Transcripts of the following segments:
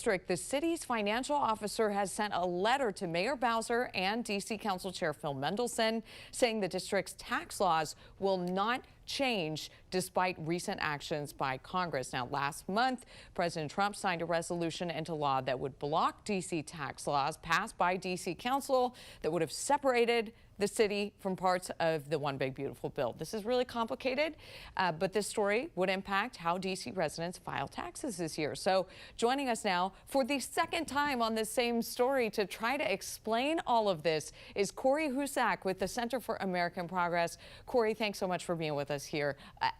district, the city's financial officer has sent a letter to Mayor Bowser and D.C. Council Chair Phil Mendelson saying the district's tax laws will not change despite recent actions by Congress. Now, last month, President Trump signed a resolution into law that would block D.C. tax laws passed by D.C. Council that would have separated the city from parts of the One Big Beautiful Bill. This is really complicated, but this story would impact how D.C. residents file taxes this year. So joining us now for the second time on this same story to try to explain all of this is Corey Husak with the Center for American Progress. Corey, thanks so much for being with us here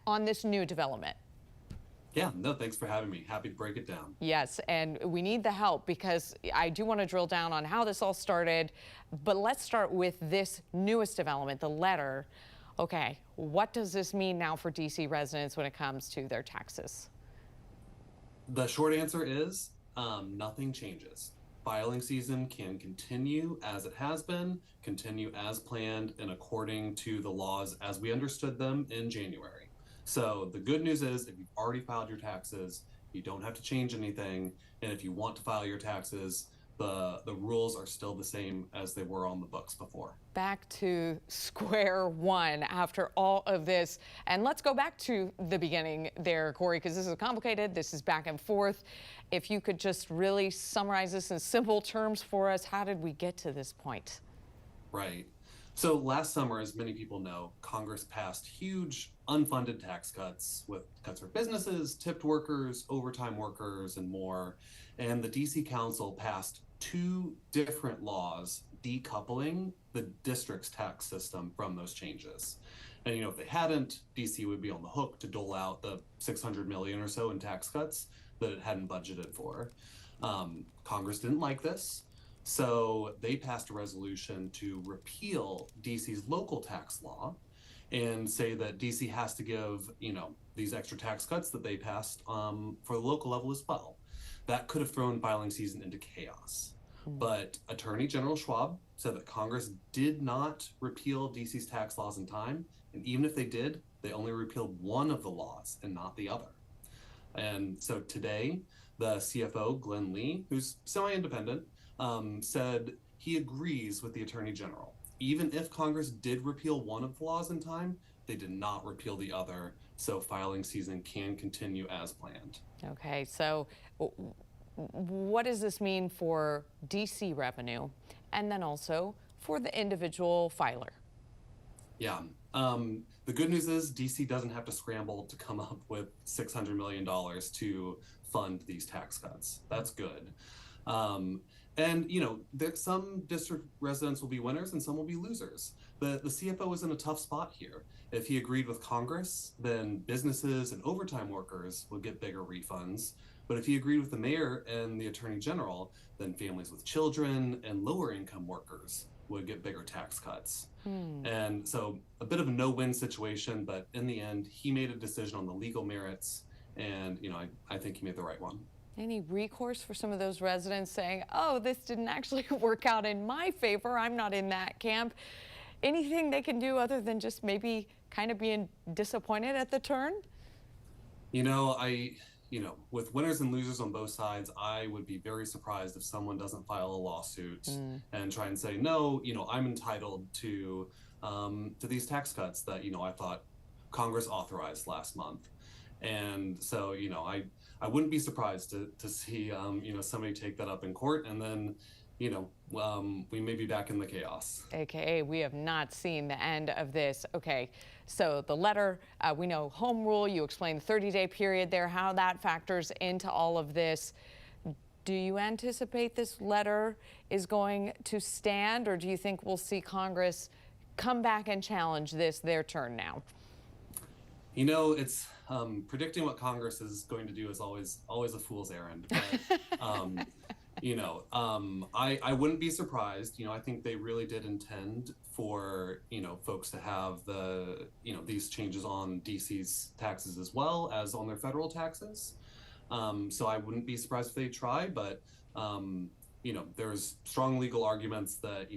on this new development. Yeah, no, thanks for having me. Happy to break it down. Yes, and we need the help because I do want to drill down on how this all started. But let's start with this newest development, the letter. Okay, what does this mean now for D.C. residents when it comes to their taxes? The short answer is nothing changes. Filing season can continue as it has been, continue as planned, and according to the laws as we understood them in January. So the good news is if you've already filed your taxes, you don't have to change anything. And if you want to file your taxes, the rules are still the same as they were on the books before. Back to square one after all of this. And let's go back to the beginning there, Corey, because this is complicated. This is back and forth. If you could just really summarize this in simple terms for us, how did we get to this point? Right. So last summer, as many people know, Congress passed huge unfunded tax cuts with cuts for businesses, tipped workers, overtime workers, and more. And the DC Council passed two different laws decoupling the district's tax system from those changes. And if they hadn't, DC would be on the hook to dole out the $600 million or so in tax cuts that it hadn't budgeted for. Congress didn't like this. So they passed a resolution to repeal DC's local tax law and say that DC has to give, these extra tax cuts that they passed for the local level as well. That could have thrown filing season into chaos. But Attorney General Schwab said that Congress did not repeal DC's tax laws in time. And even if they did, they only repealed one of the laws and not the other. And so today, the CFO, Glenn Lee, who's semi-independent, said he agrees with the Attorney General. Even if Congress did repeal one of the laws in time, they did not repeal the other, so filing season can continue as planned. Okay, so what does this mean for DC revenue and then also for the individual filer? Yeah, the good news is DC doesn't have to scramble to come up with $600 million to fund these tax cuts. That's good. And some district residents will be winners and some will be losers. The CFO is in a tough spot here. If he agreed with Congress, then businesses and overtime workers would get bigger refunds. But if he agreed with the mayor and the attorney general, then families with children and lower income workers would get bigger tax cuts. And so a bit of a no-win situation, but in the end, he made a decision on the legal merits. And, I think he made the right one. Any recourse for some of those residents saying, oh, this didn't actually work out in my favor, I'm not in that camp? Anything they can do other than just maybe kind of being disappointed at the turn? With winners and losers on both sides, I would be very surprised if someone doesn't file a lawsuit and try and say, no, I'm entitled to these tax cuts that, I thought Congress authorized last month. And so, I wouldn't be surprised to see, somebody take that up in court, and then, we may be back in the chaos. AKA, we have not seen the end of this. Okay, so the letter, we know home rule, you explained the 30-day period there, how that factors into all of this. Do you anticipate this letter is going to stand, or do you think we'll see Congress come back and challenge this their turn now? It's predicting what Congress is going to do is always a fool's errand. But, I wouldn't be surprised. I think they really did intend for, folks to have these changes on DC's taxes as well as on their federal taxes. So I wouldn't be surprised if they try, but, there's strong legal arguments that,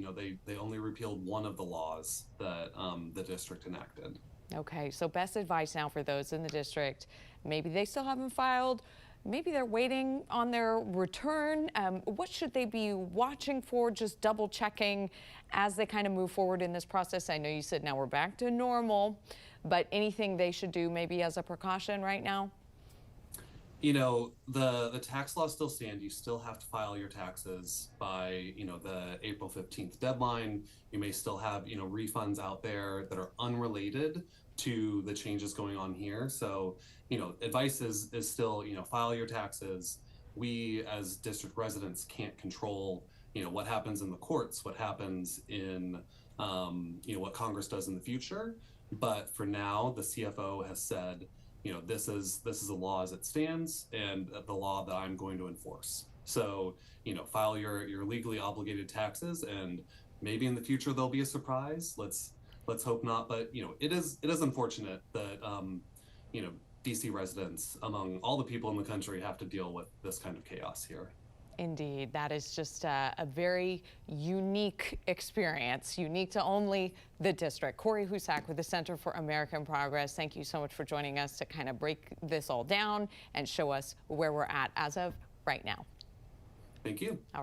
they only repealed one of the laws that the district enacted. Okay, so best advice now for those in the district, maybe they still haven't filed, Maybe they're waiting on their return. What should they be watching for, just double checking as they kind of move forward in this process? I know you said now we're back to normal, but anything they should do maybe as a precaution right now? You know, the tax laws still stand. You still have to file your taxes by, the April 15th deadline. You may still have, refunds out there that are unrelated to the changes going on here. So, advice is still, file your taxes. We as district residents can't control, what happens in the courts, what happens in, what Congress does in the future. But for now, the CFO has said, this is a law as it stands, and the law that I'm going to enforce. So, file your legally obligated taxes, and maybe in the future there'll be a surprise. Let's hope not. But it is unfortunate that DC residents, among all the people in the country, have to deal with this kind of chaos here. Indeed, that is just a very unique experience, unique to only the district. Corey Husak with the Center for American Progress, thank you so much for joining us to kind of break this all down and show us where we're at as of right now. Thank you.